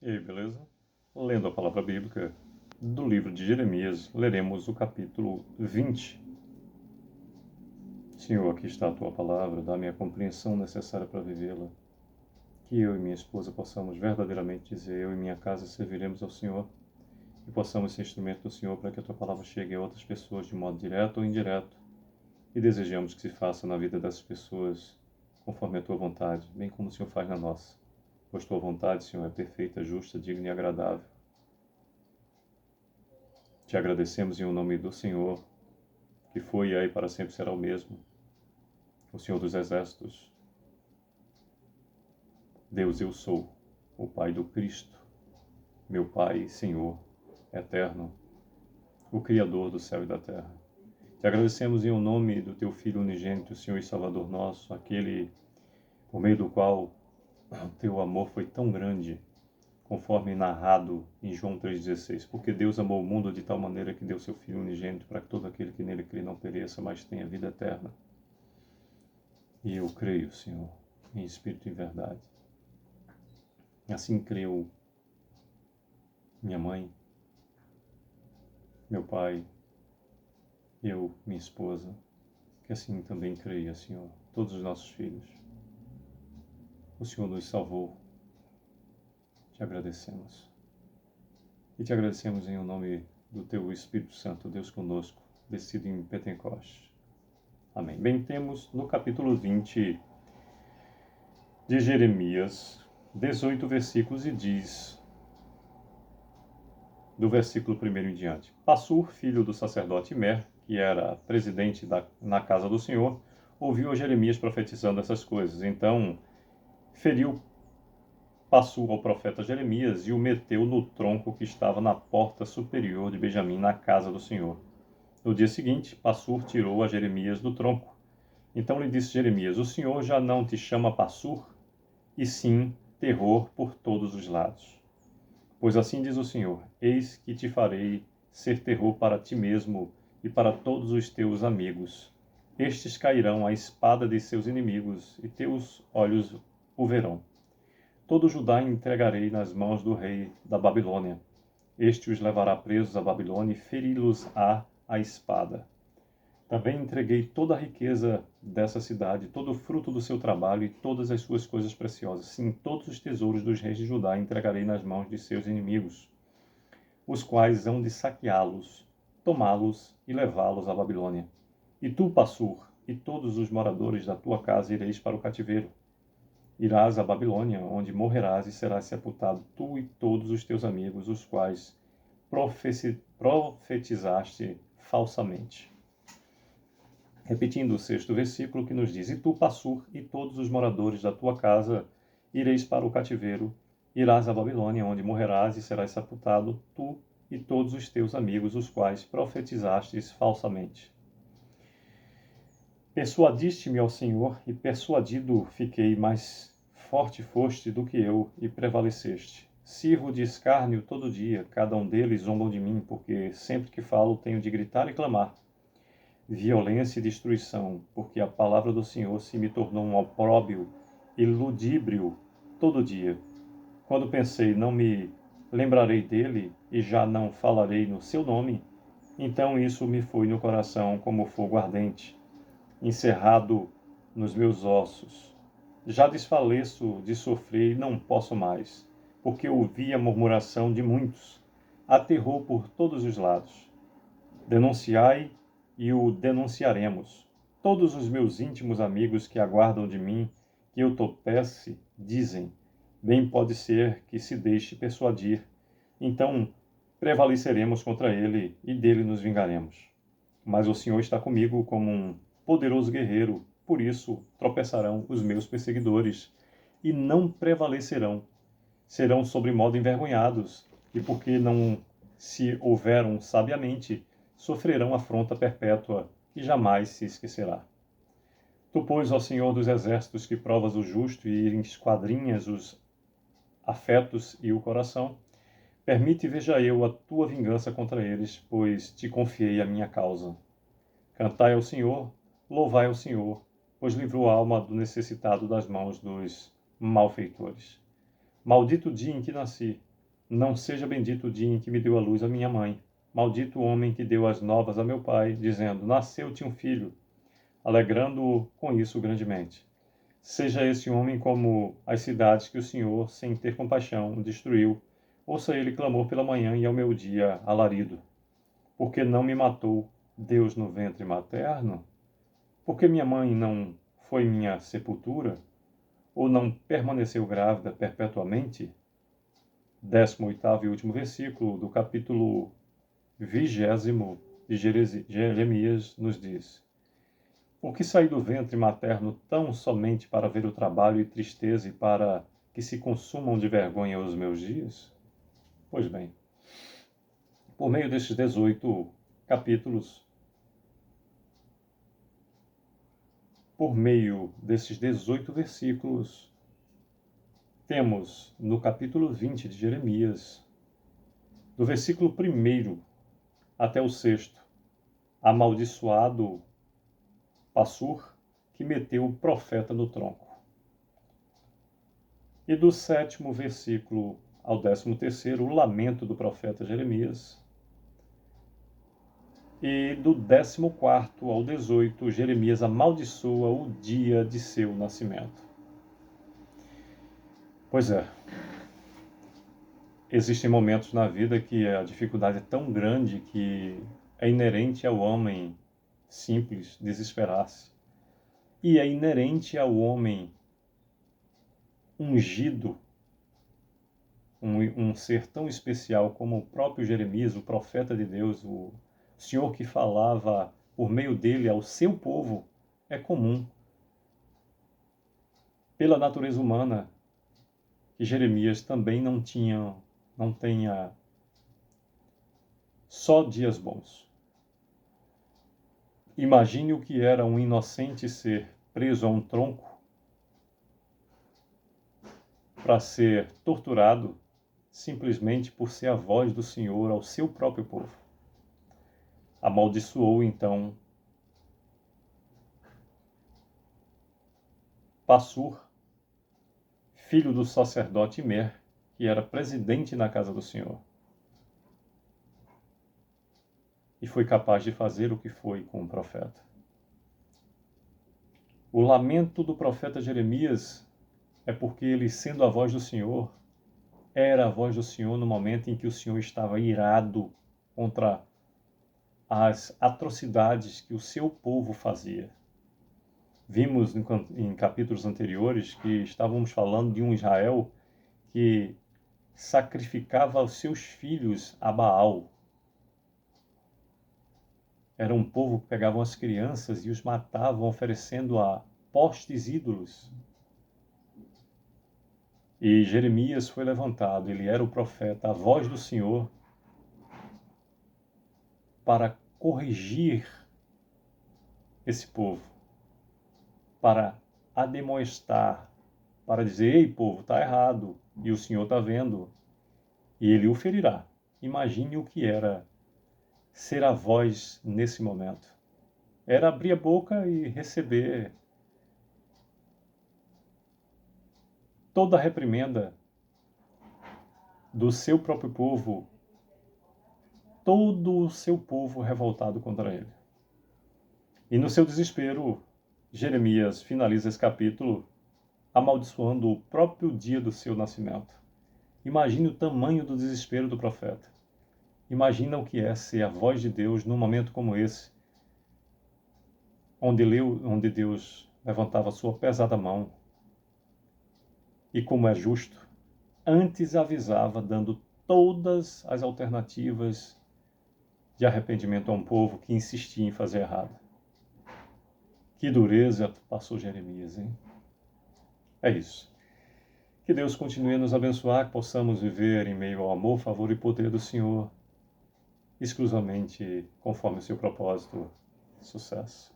E aí, beleza? Lendo a palavra bíblica do livro de Jeremias, leremos o capítulo 20. Senhor, aqui está a tua palavra, dá-me a compreensão necessária para vivê-la. Que eu e minha esposa possamos verdadeiramente dizer: eu e minha casa serviremos ao Senhor, e possamos ser instrumento do Senhor para que a tua palavra chegue a outras pessoas de modo direto ou indireto, e desejamos que se faça na vida dessas pessoas conforme a tua vontade, bem como o Senhor faz na nossa. Pois tua vontade, Senhor, é perfeita, justa, digna e agradável. Te agradecemos em nome do Senhor, que foi e é e para sempre será o mesmo, o Senhor dos Exércitos. Deus, eu sou, o Pai do Cristo, meu Pai, Senhor, eterno, o Criador do céu e da terra. Te agradecemos em nome do teu Filho unigênito, Senhor e Salvador nosso, aquele por meio do qual o teu amor foi tão grande, conforme narrado em João 3,16, porque Deus amou o mundo de tal maneira que deu seu Filho unigênito para que todo aquele que nele crê não pereça, mas tenha vida eterna. E eu creio, Senhor, em espírito e verdade. Assim creu minha mãe, meu pai, eu, minha esposa, que assim também creia, Senhor, todos os nossos filhos. O Senhor nos salvou. Te agradecemos. E te agradecemos em nome do teu Espírito Santo, Deus conosco, descido em Pentecostes. Amém. Bem, temos no capítulo 20 de Jeremias, 18 versículos, e diz, do versículo 1 em diante: Passur, filho do sacerdote Imer, que era presidente na casa do Senhor, ouviu a Jeremias profetizando essas coisas. Então feriu Passur ao profeta Jeremias e o meteu no tronco que estava na porta superior de Benjamim, na casa do Senhor. No dia seguinte, Passur tirou a Jeremias do tronco. Então lhe disse Jeremias: O Senhor já não te chama Passur, e sim terror por todos os lados. Pois assim diz o Senhor: Eis que te farei ser terror para ti mesmo e para todos os teus amigos. Estes cairão à espada de seus inimigos, e teus olhos o verão. Todo Judá entregarei nas mãos do rei da Babilônia. Este os levará presos à Babilônia e feri-los-á à espada. Também entreguei toda a riqueza dessa cidade, todo o fruto do seu trabalho e todas as suas coisas preciosas. Sim, todos os tesouros dos reis de Judá entregarei nas mãos de seus inimigos, os quais hão de saqueá-los, tomá-los e levá-los à Babilônia. E tu, Passur, e todos os moradores da tua casa ireis para o cativeiro. Irás à Babilônia, onde morrerás e serás sepultado, tu e todos os teus amigos, os quais profetizaste falsamente. Repetindo o 6º versículo, que nos diz: E tu, Passur, e todos os moradores da tua casa, ireis para o cativeiro, irás à Babilônia, onde morrerás e serás sepultado, tu e todos os teus amigos, os quais profetizastes falsamente. Persuadiste-me ao Senhor, e persuadido fiquei, mais forte foste do que eu, e prevaleceste. Sirvo de escárnio todo dia, cada um deles zombam de mim, porque sempre que falo tenho de gritar e clamar. Violência e destruição, porque a palavra do Senhor se me tornou um opróbio e ludíbrio todo dia. Quando pensei, não me lembrarei dele e já não falarei no seu nome, então isso me foi no coração como fogo ardente, encerrado nos meus ossos. Já desfaleço de sofrer e não posso mais, porque ouvi a murmuração de muitos. Há terror por todos os lados. Denunciai e o denunciaremos. Todos os meus íntimos amigos que aguardam de mim que eu tropece, dizem: bem pode ser que se deixe persuadir. Então prevaleceremos contra ele e dele nos vingaremos. Mas o Senhor está comigo como um poderoso guerreiro, por isso tropeçarão os meus perseguidores e não prevalecerão. Serão sobremodo envergonhados, e porque não se houveram sabiamente, sofrerão afronta perpétua, e jamais se esquecerá. Tu, pois, ó Senhor dos Exércitos, que provas o justo e esquadrinhas os afetos e o coração, permite veja eu a tua vingança contra eles, pois te confiei a minha causa. Cantai ao Senhor, louvai ao Senhor, pois livrou a alma do necessitado das mãos dos malfeitores. Maldito o dia em que nasci, Não seja bendito o dia em que me deu à luz a minha mãe. Maldito o homem que deu as novas a meu pai, dizendo: nasceu-te um filho, alegrando-o com isso grandemente. Seja esse homem como as cidades que o Senhor, sem ter compaixão, destruiu. Ouça ele clamor pela manhã e ao meu dia alarido. Porque não me matou Deus no ventre materno? Porque minha mãe não foi minha sepultura? Ou não permaneceu grávida perpetuamente? 18º e último versículo do capítulo 20 de Jeremias nos diz: por que saí do ventre materno tão somente para ver o trabalho e tristeza e para que se consumam de vergonha os meus dias? Pois bem, por meio destes 18 capítulos, por meio desses 18 versículos, temos no capítulo 20 de Jeremias, do versículo 1 até o 6º, amaldiçoado Passur, que meteu o profeta no tronco. E do 7º versículo ao 13º, o lamento do profeta Jeremias. E do 14º ao 18º, Jeremias amaldiçoa o dia de seu nascimento. Pois é, existem momentos na vida que a dificuldade é tão grande que é inerente ao homem simples desesperar-se. E é inerente ao homem ungido, um ser tão especial como o próprio Jeremias, o profeta de Deus, o Senhor que falava por meio dele ao seu povo, é comum. Pela natureza humana, que Jeremias também não tenha só dias bons. Imagine o que era um inocente ser preso a um tronco para ser torturado simplesmente por ser a voz do Senhor ao seu próprio povo. Amaldiçoou então Passur, filho do sacerdote Imer, que era presidente na casa do Senhor. E foi capaz de fazer o que foi com o profeta. O lamento do profeta Jeremias é porque ele, sendo a voz do Senhor, era a voz do Senhor no momento em que o Senhor estava irado contra as atrocidades que o seu povo fazia. Vimos em capítulos anteriores que estávamos falando de um Israel que sacrificava os seus filhos a Baal. Era um povo que pegavam as crianças e os matavam oferecendo a postes ídolos. E Jeremias foi levantado, ele era o profeta, a voz do Senhor, para corrigir esse povo, para admoestar, para dizer: ei, povo, está errado, e o Senhor está vendo, e ele o ferirá. Imagine o que era ser a voz nesse momento. Era abrir a boca e receber toda a reprimenda do seu próprio povo, todo o seu povo revoltado contra ele. E no seu desespero, Jeremias finaliza esse capítulo amaldiçoando o próprio dia do seu nascimento. Imagine o tamanho do desespero do profeta. Imagina o que é ser a voz de Deus num momento como esse, onde Deus levantava sua pesada mão e, como é justo, antes avisava, dando todas as alternativas de arrependimento a um povo que insistia em fazer errado. Que dureza passou Jeremias, hein? É isso. Que Deus continue a nos abençoar, que possamos viver em meio ao amor, favor e poder do Senhor, exclusivamente conforme o seu propósito. Sucesso.